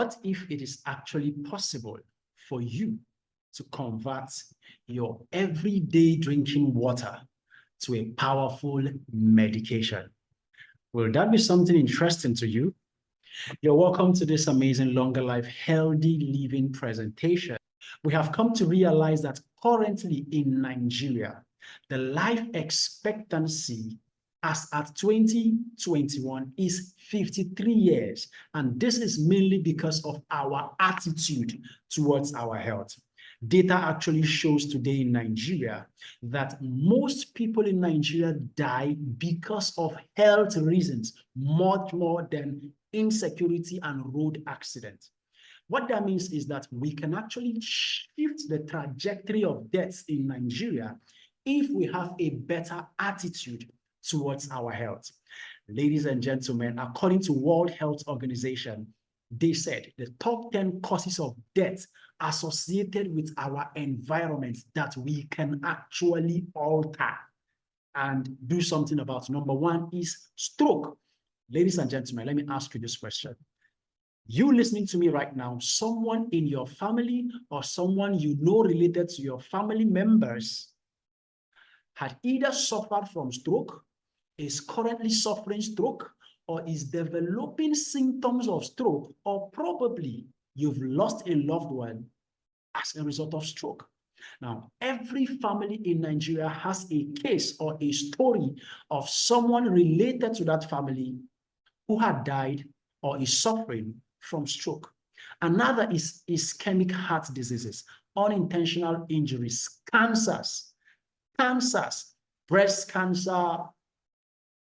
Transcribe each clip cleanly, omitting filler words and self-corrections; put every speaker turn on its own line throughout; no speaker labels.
what if it is actually possible for you to convert your everyday drinking water to a powerful medication? Will that be something interesting to you? You're welcome to this amazing Longer Life Healthy Living presentation. We have come to realize that currently in Nigeria, the life expectancy as at 2021 is 53 years. And this is mainly because of our attitude towards our health. Data actually shows today in Nigeria that most people in Nigeria die because of health reasons, much more than insecurity and road accidents. What that means is that we can actually shift the trajectory of deaths in Nigeria if we have a better attitude towards our health. Ladies and gentlemen, according to World Health Organization, they said the top 10 causes of death associated with our environment that we can actually alter and do something about. Number one is stroke. Ladies and gentlemen, let me ask you this question. You listening to me right now, someone in your family or someone you know related to your family members had either suffered from stroke, is currently suffering stroke, or is developing symptoms of stroke, or probably you've lost a loved one as a result of stroke. Now, every family in Nigeria has a case or a story of someone related to that family who had died or is suffering from stroke. Another is ischemic heart diseases, unintentional injuries, cancers, breast cancer,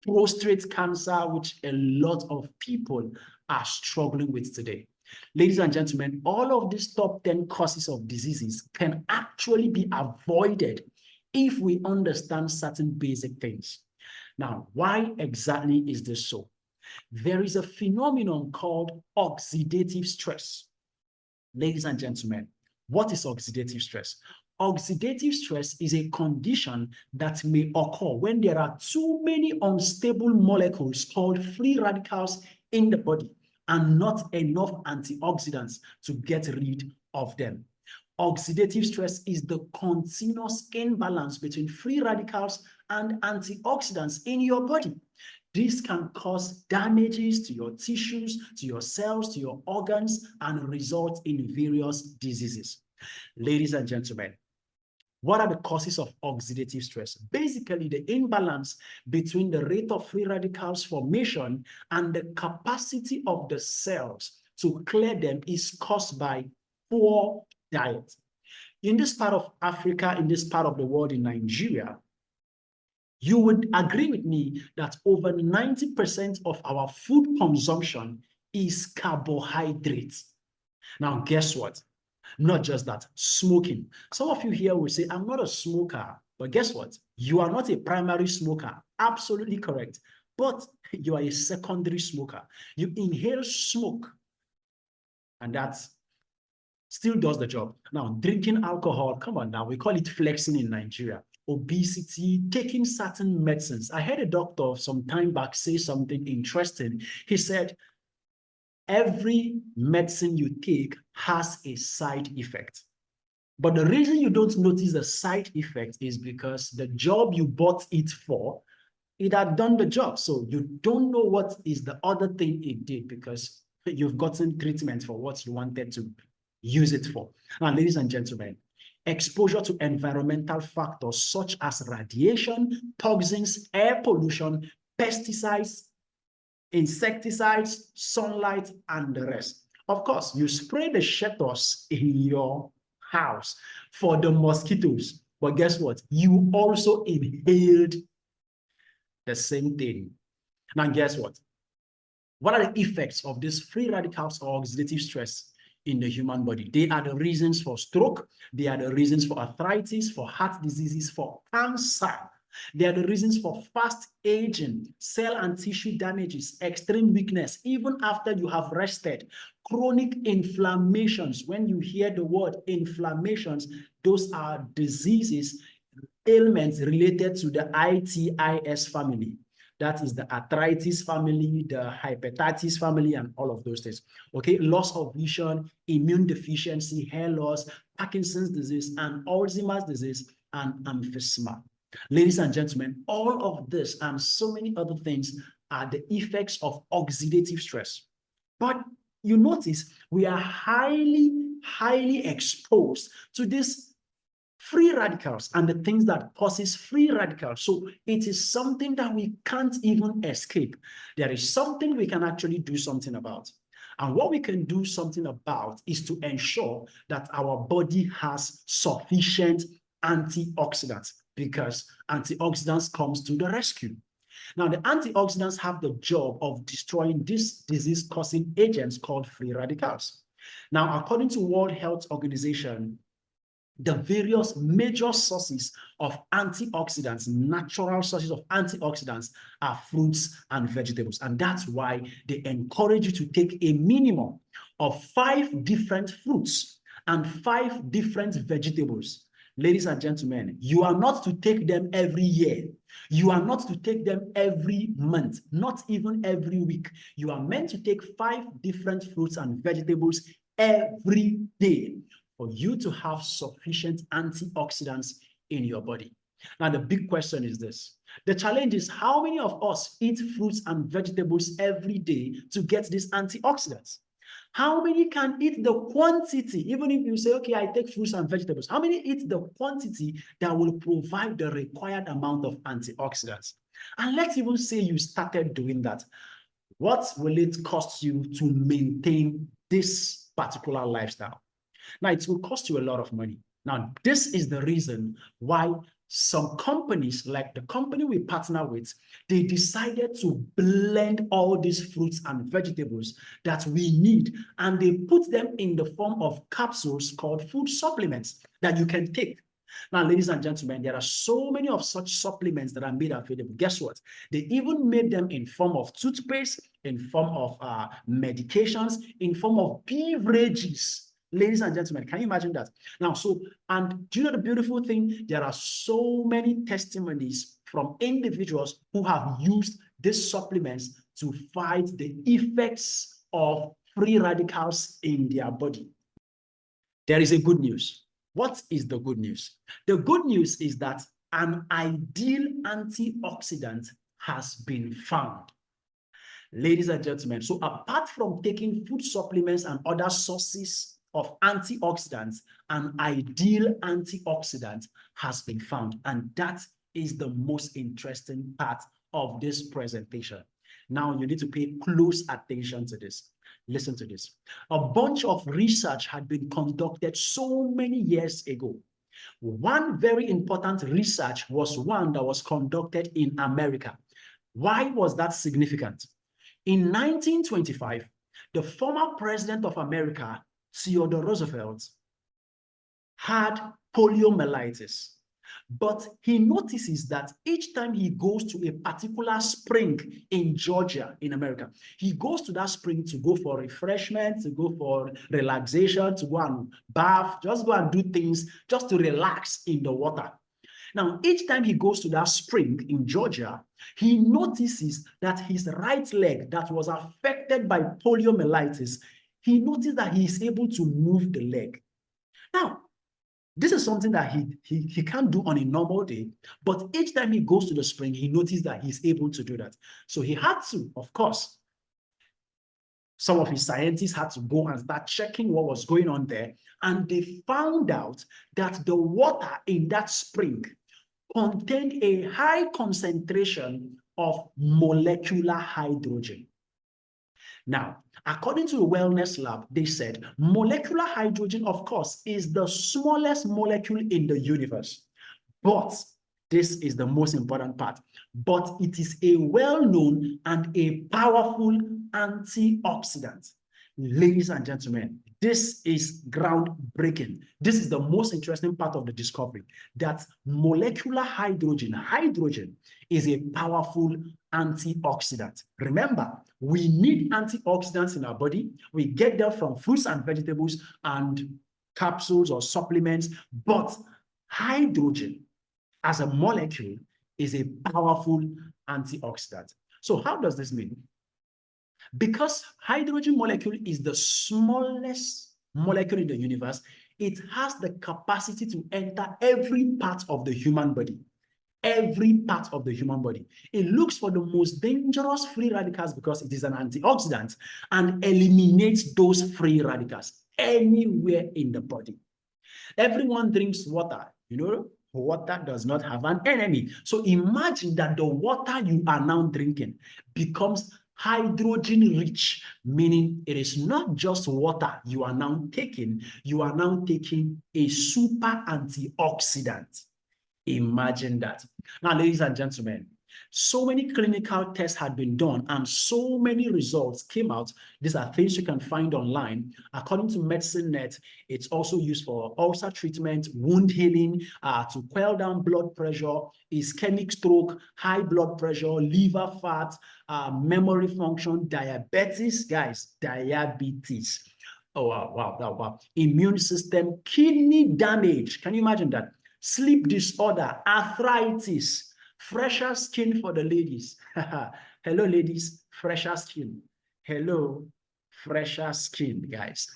prostate cancer, which a lot of people are struggling with today. Ladies and gentlemen, all of these top 10 causes of diseases can actually be avoided if we understand certain basic things. Now, why exactly is this so? There is a phenomenon called oxidative stress. Ladies and gentlemen, what is oxidative stress? Oxidative stress is a condition that may occur when there are too many unstable molecules called free radicals in the body and not enough antioxidants to get rid of them. Oxidative stress is the continuous imbalance between free radicals and antioxidants in your body. This can cause damages to your tissues, to your cells, to your organs, and result in various diseases. Ladies and gentlemen, what are the causes of oxidative stress? Basically, the imbalance between the rate of free radicals formation and the capacity of the cells to clear them is caused by poor diet. In this part of Africa, in this part of the world, in Nigeria, you would agree with me that over 90% of our food consumption is carbohydrates. Now, guess what? Not just that, smoking. Some of you here will say, I'm not a smoker, but guess what? You are not a primary smoker. Absolutely correct. But you are a secondary smoker. You inhale smoke, and that still does the job. Now, drinking alcohol, come on now, we call it flexing in Nigeria. Obesity, taking certain medicines. I heard a doctor some time back say something interesting. He said, every medicine you take has a side effect. But the reason you don't notice the side effect is because the job you bought it for, it had done the job. So you don't know what is the other thing it did because you've gotten treatment for what you wanted to use it for. Now, ladies and gentlemen, exposure to environmental factors such as radiation, toxins, air pollution, pesticides, insecticides, sunlight, and the rest. Of course, you spray the shutters in your house for the mosquitoes, but guess what? You also inhaled the same thing. Now, guess what? What are the effects of these free radicals or oxidative stress in the human body? They are the reasons for stroke. They are the reasons for arthritis, for heart diseases, for cancer. They are the reasons for fast aging, cell and tissue damages, extreme weakness, even after you have rested, chronic inflammations. When you hear the word inflammations, those are diseases, ailments related to the ITIS family. That is the arthritis family, the hepatitis family, and all of those things. Okay, loss of vision, immune deficiency, hair loss, Parkinson's disease, and Alzheimer's disease, and emphysema. Ladies and gentlemen, all of this and so many other things are the effects of oxidative stress. But you notice we are highly exposed to this free radicals and the things that causes free radicals. So it is something that we can't even escape. There is something we can actually do something about. And what we can do something about is to ensure that our body has sufficient antioxidants, because antioxidants comes to the rescue. Now, the antioxidants have the job of destroying these disease-causing agents called free radicals. Now, according to World Health Organization, the various major sources of antioxidants, natural sources of antioxidants, are fruits and vegetables. And that's why they encourage you to take a minimum of 5 different fruits and 5 different vegetables. Ladies and gentlemen, you are not to take them every year. You are not to take them every month, not even every week. You are meant to take 5 different fruits and vegetables every day for you to have sufficient antioxidants in your body. Now, the big question is this. The challenge is, how many of us eat fruits and vegetables every day to get these antioxidants? How many can eat the quantity, even if you say, okay, I take fruits and vegetables, how many eat the quantity that will provide the required amount of antioxidants? And let's even say you started doing that. What will it cost you to maintain this particular lifestyle? Now, it will cost you a lot of money. Now, this is the reason why some companies, like the company we partner with, they decided to blend all these fruits and vegetables that we need, and they put them in the form of capsules called food supplements that you can take. Now, ladies and gentlemen, there are so many of such supplements that are made available. Guess what? They even made them in form of toothpaste, in form of medications, in form of beverages. Ladies and gentlemen, can you imagine that? Now, and do you know the beautiful thing? There are so many testimonies from individuals who have used these supplements to fight the effects of free radicals in their body. There is a good news. What is the good news? The good news is that an ideal antioxidant has been found. Ladies and gentlemen, so apart from taking food supplements and other sources of antioxidants, an ideal antioxidant has been found. And that is the most interesting part of this presentation. Now, you need to pay close attention to this. Listen to this. A bunch of research had been conducted so many years ago. One very important research was one that was conducted in America. Why was that significant? In 1925, the former president of America, Theodore Roosevelt, had poliomyelitis, but he notices that each time he goes to a particular spring in Georgia, in America, he goes to that spring to go for refreshment, to go for relaxation, to go and bath, just go and do things just to relax in the water. Now, each time he goes to that spring in Georgia, he notices that his right leg that was affected by poliomyelitis, he noticed that he is able to move the leg. Now, this is something that he can't do on a normal day, but each time he goes to the spring, he noticed that he's able to do that. So he had to, of course, some of his scientists had to go and start checking what was going on there, and they found out that the water in that spring contained a high concentration of molecular hydrogen. Now, according to the Wellness Lab, they said molecular hydrogen, of course, is the smallest molecule in the universe. But this is the most important part. But it is a well-known and a powerful antioxidant. Ladies and gentlemen, this is groundbreaking. This is the most interesting part of the discovery, that molecular hydrogen is a powerful antioxidant. Remember, we need antioxidants in our body. We get them from fruits and vegetables and capsules or supplements, but hydrogen as a molecule is a powerful antioxidant. So how does this mean? Because hydrogen molecule is the smallest molecule in the universe, it has the capacity to enter every part of the human body. Every part of the human body. It looks for the most dangerous free radicals because it is an antioxidant and eliminates those free radicals anywhere in the body. Everyone drinks water, you know, water does not have an enemy. So imagine that the water you are now drinking becomes hydrogen rich, meaning it is not just water you are now taking a super antioxidant. Imagine that. Now, ladies and gentlemen, so many clinical tests had been done and so many results came out. These are things you can find online. According to MedicineNet, it's also used for ulcer treatment, wound healing, to quell down blood pressure, ischemic stroke, high blood pressure, liver fat, memory function, diabetes, guys, diabetes. Oh, wow. Immune system, kidney damage. Can you imagine that? Sleep disorder, arthritis, fresher skin for the ladies. Hello, ladies, fresher skin. Hello, fresher skin, guys.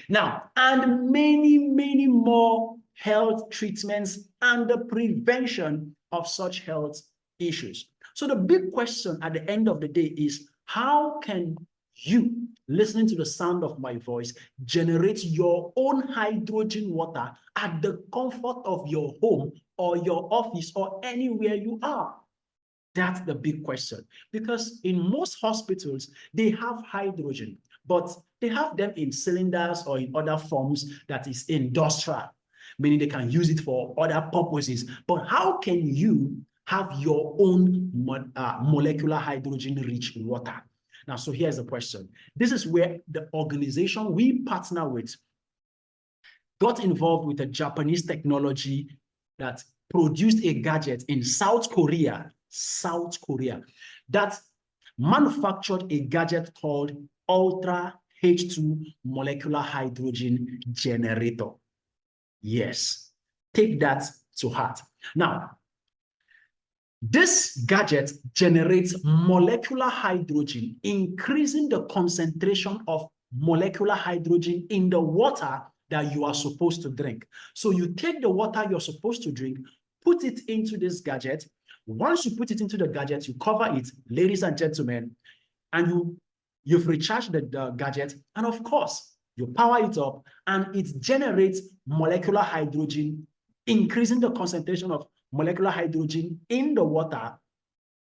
Now, and many more health treatments and the prevention of such health issues. So the big question at the end of the day is, how can you, listening to the sound of my voice, generate your own hydrogen water at the comfort of your home or your office or anywhere you are? That's the big question. Because in most hospitals, they have hydrogen, but they have them in cylinders or in other forms that is industrial, meaning they can use it for other purposes. But how can you have your own molecular hydrogen-rich water? Now, so here's the question. This is where the organization we partner with got involved with a Japanese technology that produced a gadget in South Korea, that manufactured a gadget called Ultra H2 molecular hydrogen generator. Yes, take that to heart. Now, this gadget generates molecular hydrogen, increasing the concentration of molecular hydrogen in the water that you are supposed to drink. So you take the water you're supposed to drink, put it into this gadget. Once you put it into the gadget, you cover it, ladies and gentlemen, and you've recharged the gadget, and of course, you power it up, and it generates molecular hydrogen, increasing the concentration of molecular hydrogen in the water,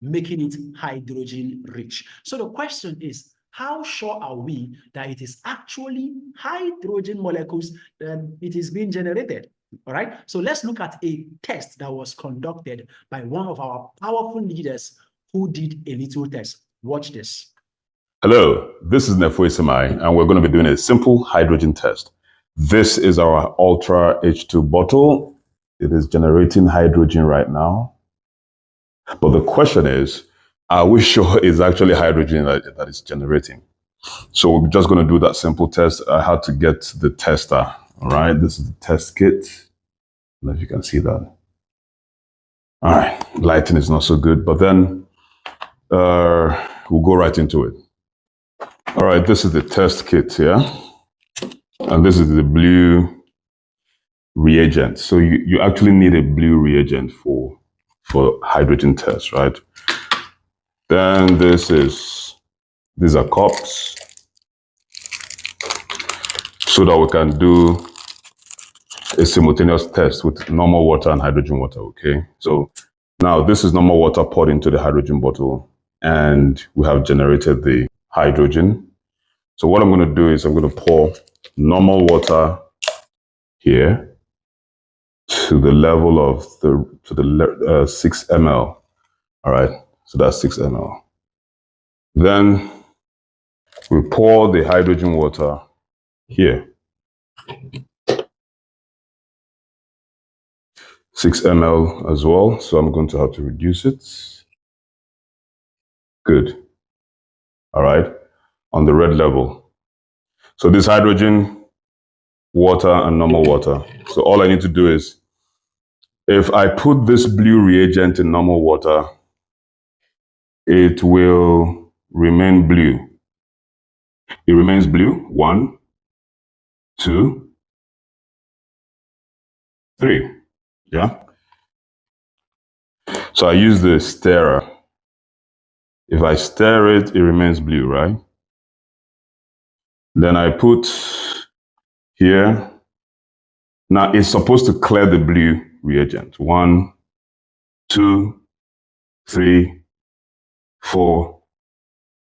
making it hydrogen rich. So the question is, how sure are we that it is actually hydrogen molecules that it is being generated? All right, so let's look at a test that was conducted by one of our powerful leaders who did a little test. Watch this.
Hello, this is Nefue Semai, and we're going to be doing a simple hydrogen test. This is our Ultra H2 bottle. It is generating hydrogen right now. But the question is, are we sure it's actually hydrogen that is generating? So we're just going to do that simple test. I had to get the tester. All right, this is the test kit. I don't know if you can see that. All right, lighting is not so good, but then we'll go right into it. All right, this is the test kit here. And this is the blue reagent. So you actually need a blue reagent for hydrogen test, right? Then these are cups so that we can do a simultaneous test with normal water and hydrogen water, okay? So now this is normal water poured into the hydrogen bottle, and we have generated the hydrogen. So what I'm going to do is I'm going to pour normal water here to the level of 6 ml. All right, so that's 6 ml. Then we pour the hydrogen water here. 6 ml as well, so I'm going to have to reduce it. Good. All right, on the red level. So this hydrogen, water, and normal water. So all I need to do is, if I put this blue reagent in normal water, it will remain blue. It remains blue. 1, 2, 3. Yeah. So I use the stirrer. If I stir it, it remains blue, right? Then I put here. Now it's supposed to clear the blue reagent. 1, 2, 3, 4,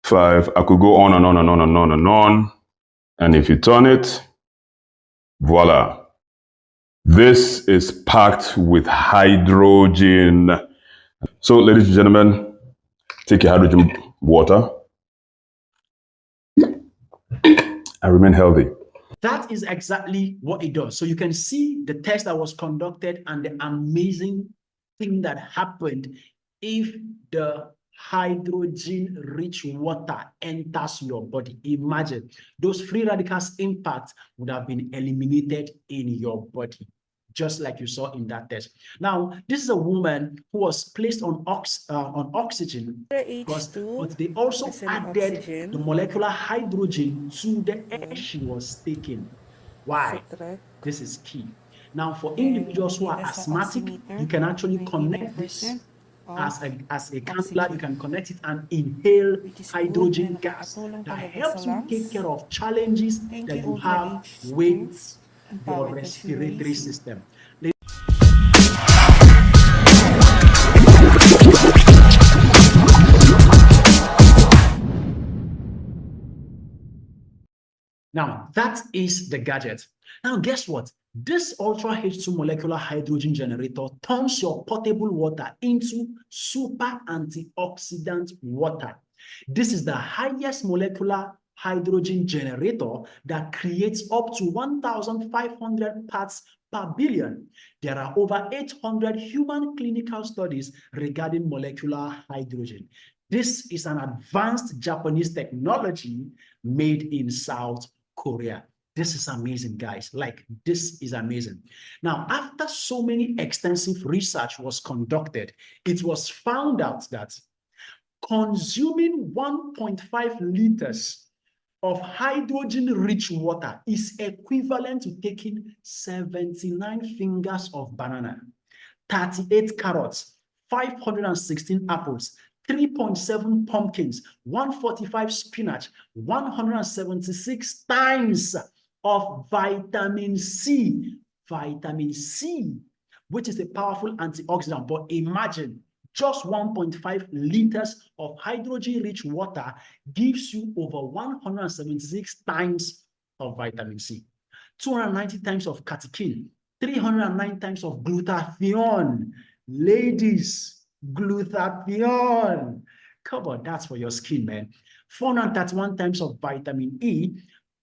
5. I could go on and on and on and on and on. And if you turn it, voila. This is packed with hydrogen. So, ladies and gentlemen, take your hydrogen water and remain healthy.
That is exactly what it does. So you can see the test that was conducted and the amazing thing that happened if the hydrogen-rich water enters your body. Imagine those free radicals impact would have been eliminated in your body, just like you saw in that test. Now, this is a woman who was placed on oxygen, but they also added the molecular hydrogen to the air she was taking. Why? This is key. Now, for individuals who are asthmatic, you can actually connect this as a cannula. You can connect it and inhale hydrogen gas that helps you take care of challenges that you have with your respiratory system. Now, that is the gadget. Now, guess what? This Ultra H2 molecular hydrogen generator turns your potable water into super antioxidant water. This is the highest molecular hydrogen generator that creates up to 1,500 parts per billion. There are over 800 human clinical studies regarding molecular hydrogen. This is an advanced Japanese technology made in South Korea. This is amazing, guys. Like, this is amazing. Now, after so many extensive research was conducted, it was found out that consuming 1.5 liters of hydrogen-rich water is equivalent to taking 79 fingers of banana, 38 carrots, 516 apples, 3.7 pumpkins, 145 spinach, 176 times of vitamin C. Vitamin C, which is a powerful antioxidant. But imagine, just 1.5 liters of hydrogen-rich water gives you over 176 times of vitamin C, 290 times of catechin, 309 times of glutathione. Ladies, glutathione. Come on, that's for your skin, man. 431 times of vitamin E,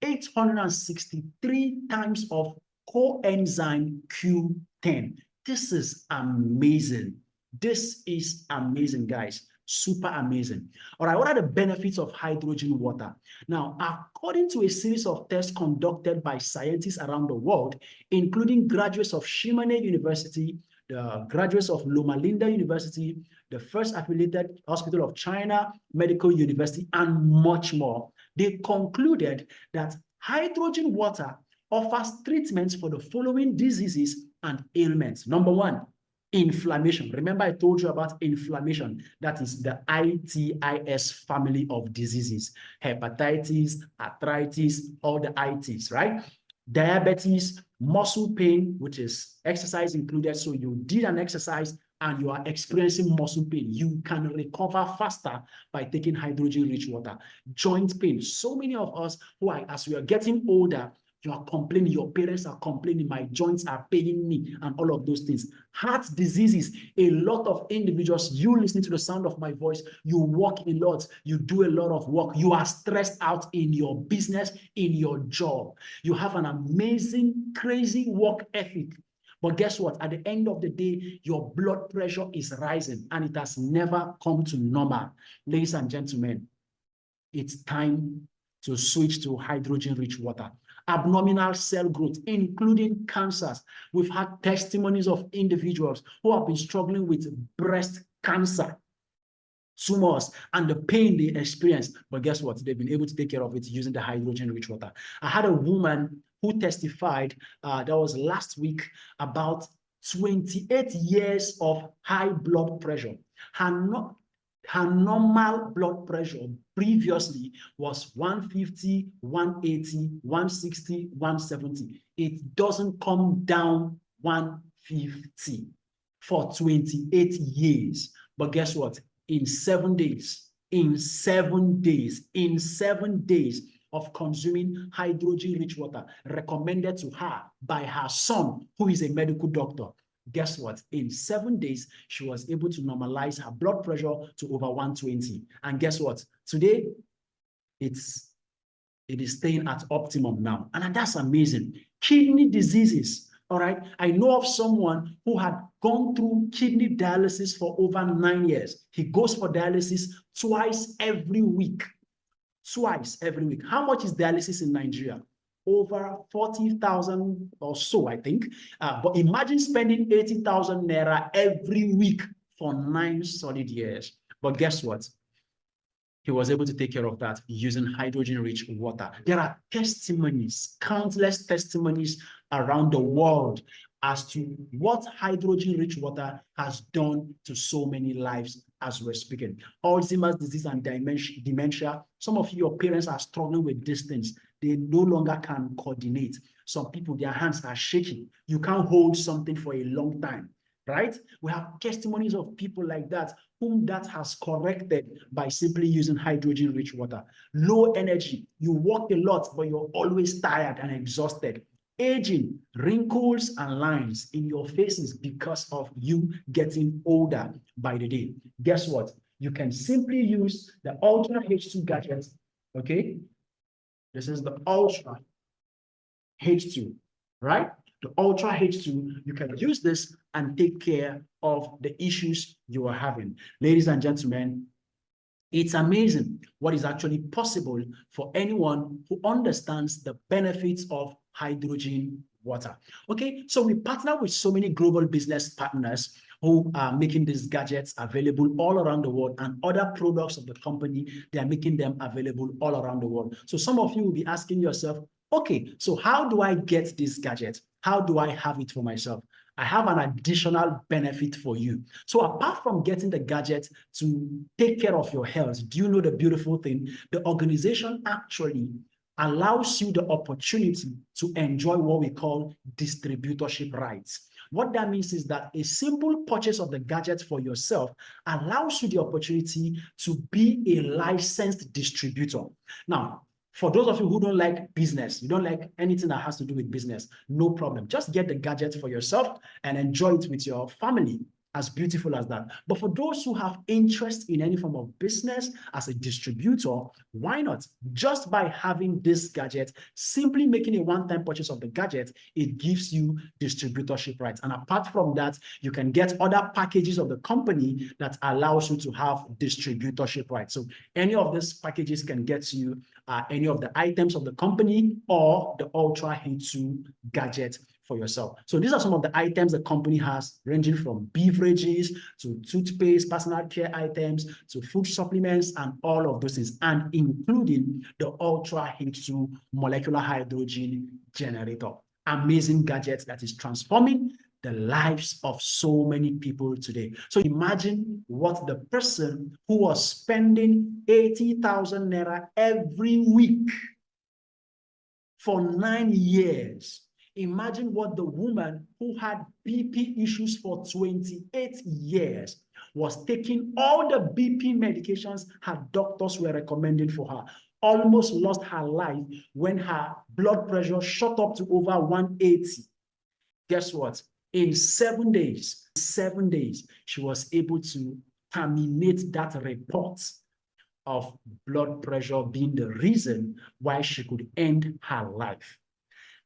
863 times of coenzyme Q10. This is amazing. This is amazing, guys. Super amazing. All right, what are the benefits of hydrogen water? Now, according to a series of tests conducted by scientists around the world, including graduates of Shimane University, the graduates of Loma Linda University, the First Affiliated Hospital of China Medical University, and much more, they concluded that hydrogen water offers treatments for the following diseases and ailments. Number one, inflammation. Remember, I told you about inflammation. That is the ITIS family of diseases: hepatitis, arthritis, all the ITs, right? Diabetes, muscle pain, which is exercise included. So you did an exercise and you are experiencing muscle pain, you can recover faster by taking hydrogen-rich water. Joint pain. So many of us who are, as we are getting older, you are complaining, your parents are complaining, my joints are paining me, and all of those things. Heart diseases, a lot of individuals, you listening to the sound of my voice, you work a lot, you do a lot of work, you are stressed out in your business, in your job. You have an amazing, crazy work ethic. But guess what? At the end of the day, your blood pressure is rising and it has never come to normal. Ladies and gentlemen, it's time to switch to hydrogen-rich water. Abdominal cell growth, including cancers. We've had testimonies of individuals who have been struggling with breast cancer. tumors and the pain they experience. But guess what? They've been able to take care of it using the hydrogen-rich water. I had a woman who testified, that was last week, about 28 years of high blood pressure. Her normal blood pressure previously was 150, 180, 160, 170. It doesn't come down 150 for 28 years. But guess what? In 7 days of consuming hydrogen-rich water recommended to her by her son, who is a medical doctor, guess what? In 7 days, she was able to normalize her blood pressure to over 120. And guess what? Today, it is staying at optimum now. And that's amazing. Kidney diseases, all right? I know of someone who had gone through kidney dialysis for over 9 years. He goes for dialysis twice every week. Twice every week. How much is dialysis in Nigeria? Over 40,000 or so, I think. But imagine spending 80,000 naira every week for 9 solid years. But guess what? He was able to take care of that using hydrogen-rich water. There are testimonies, countless testimonies around the world as to what hydrogen-rich water has done to so many lives as we're speaking. Alzheimer's disease and dementia. Some of your parents are struggling with these things. They no longer can coordinate. Some people, their hands are shaking. You can't hold something for a long time, right? We have testimonies of people like that whom that has corrected by simply using hydrogen-rich water. Low energy. You walk a lot, but you're always tired and exhausted. Aging, wrinkles and lines in your faces because of you getting older by the day. Guess what? You can simply use the Ultra H2 gadget, okay? This is the Ultra H2, right? The Ultra H2, you can use this and take care of the issues you are having. Ladies and gentlemen, it's amazing what is actually possible for anyone who understands the benefits of hydrogen water. Okay, so we partner with so many global business partners who are making these gadgets available all around the world, and other products of the company, they are making them available all around the world. So some of you will be asking yourself, okay, so how do I get this gadget? How do I have it for myself? I have an additional benefit for you. So apart from getting the gadget to take care of your health, do you know the beautiful thing? The organization actually allows you the opportunity to enjoy what we call distributorship rights. What that means is that a simple purchase of the gadget for yourself allows you the opportunity to be a licensed distributor. Now, for those of you who don't like business, you don't like anything that has to do with business, no problem. Just get the gadget for yourself and enjoy it with your family. As beautiful as that. But for those who have interest in any form of business as a distributor, why not? Just by having this gadget, simply making a one-time purchase of the gadget, it gives you distributorship rights. And apart from that, you can get other packages of the company that allows you to have distributorship rights. So any of these packages can get you any of the items of the company or the Ultra H2 gadget for yourself. So these are some of the items the company has, ranging from beverages to toothpaste, personal care items, to food supplements, and all of those things, and including the Ultra H2 molecular hydrogen generator. Amazing gadget that is transforming the lives of so many people today. So imagine what the person who was spending 80,000 naira every week for 9 years. Imagine what the woman who had BP issues for 28 years was taking all the BP medications her doctors were recommending for her, almost lost her life when her blood pressure shot up to over 180. Guess what? In 7 days, she was able to terminate that report of blood pressure being the reason why she could end her life.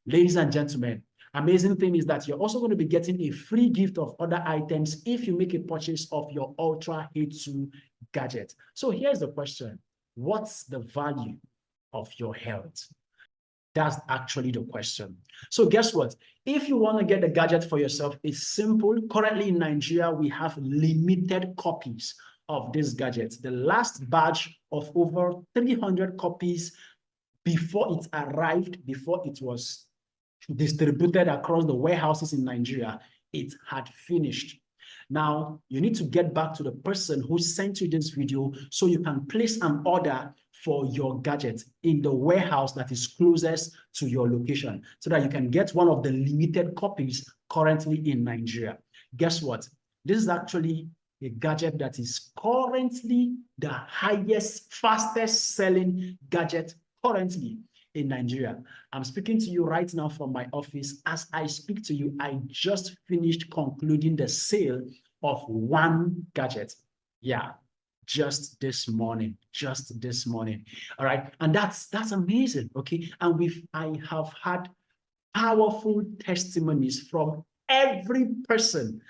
Ladies and gentlemen, amazing thing is that you're also going to be getting a free gift of other items if you make a purchase of your Ultra H2 gadget. So here's the question. What's the value of your health? That's actually the question. So guess what? If you want to get the gadget for yourself, it's simple. Currently in Nigeria, we have limited copies of this gadget. The last batch of over 300 copies before it arrived, before it was distributed across the warehouses in Nigeria, it had finished. Now, you need to get back to the person who sent you this video so you can place an order for your gadget in the warehouse that is closest to your location so that you can get one of the limited copies currently in Nigeria. Guess what? This is actually a gadget that is currently the highest, fastest selling gadget currently in Nigeria. I'm speaking to you right now from my office. As I speak to you, I just finished concluding the sale of one gadget. Yeah, just this morning. All right. And that's amazing. Okay. And I have had powerful testimonies from every person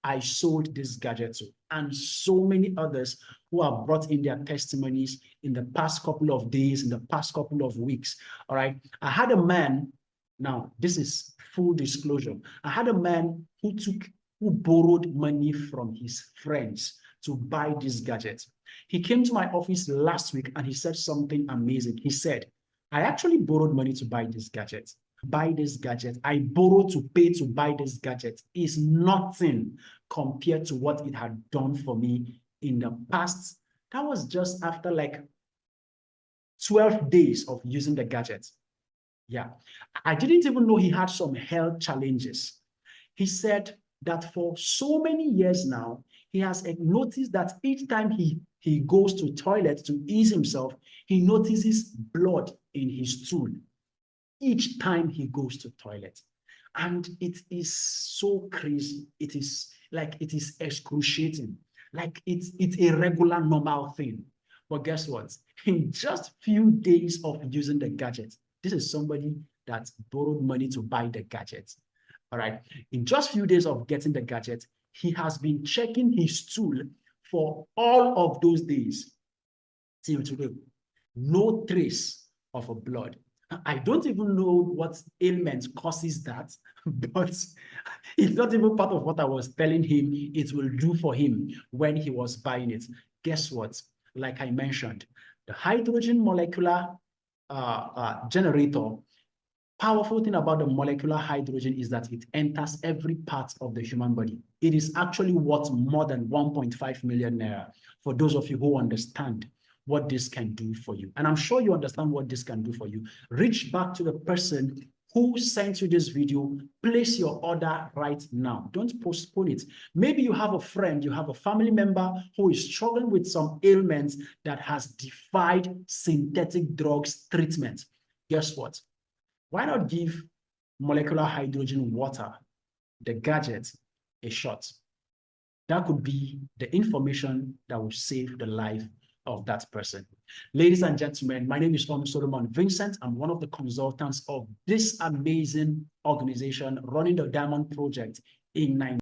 I sold this gadget to, and so many others who have brought in their testimonies in the past couple of days, in the past couple of weeks. All right. I had a man, now this is full disclosure. I had a man who borrowed money from his friends to buy this gadget. He came to my office last week and he said something amazing. He said, I actually borrowed money to buy this gadget. I borrowed to pay to buy this gadget is nothing compared to what it had done for me in the past. That was just after like 12 days of using the gadget. Yeah, I didn't even know he had some health challenges. He said that for so many years now, he has noticed that each time he goes to toilet to ease himself, he notices blood in his stool each time he goes to toilet. And it is so crazy. It is excruciating. Like it's a regular, normal thing. But guess what? In just few days of using the gadget, this is somebody that borrowed money to buy the gadget. All right. In just few days of getting the gadget, he has been checking his stool for all of those days till today. No trace of a blood. I don't even know what ailment causes that, but it's not even part of what I was telling him it will do for him when he was buying it. Guess what? Like I mentioned, the hydrogen molecular generator, powerful thing about the molecular hydrogen is that it enters every part of the human body. It is actually worth more than 1.5 million naira for those of you who understand what this can do for you. And I'm sure you understand what this can do for you. Reach back to the person who sent you this video. Place your order right now. Don't postpone it. Maybe you have a friend, you have a family member who is struggling with some ailments that has defied synthetic drugs treatment. Guess what? Why not give molecular hydrogen water, the gadget, a shot? That could be the information that will save the life of that person. Ladies and gentlemen, my name is Solomon Vincent. I'm one of the consultants of this amazing organization running the Diamond Project in Nigeria.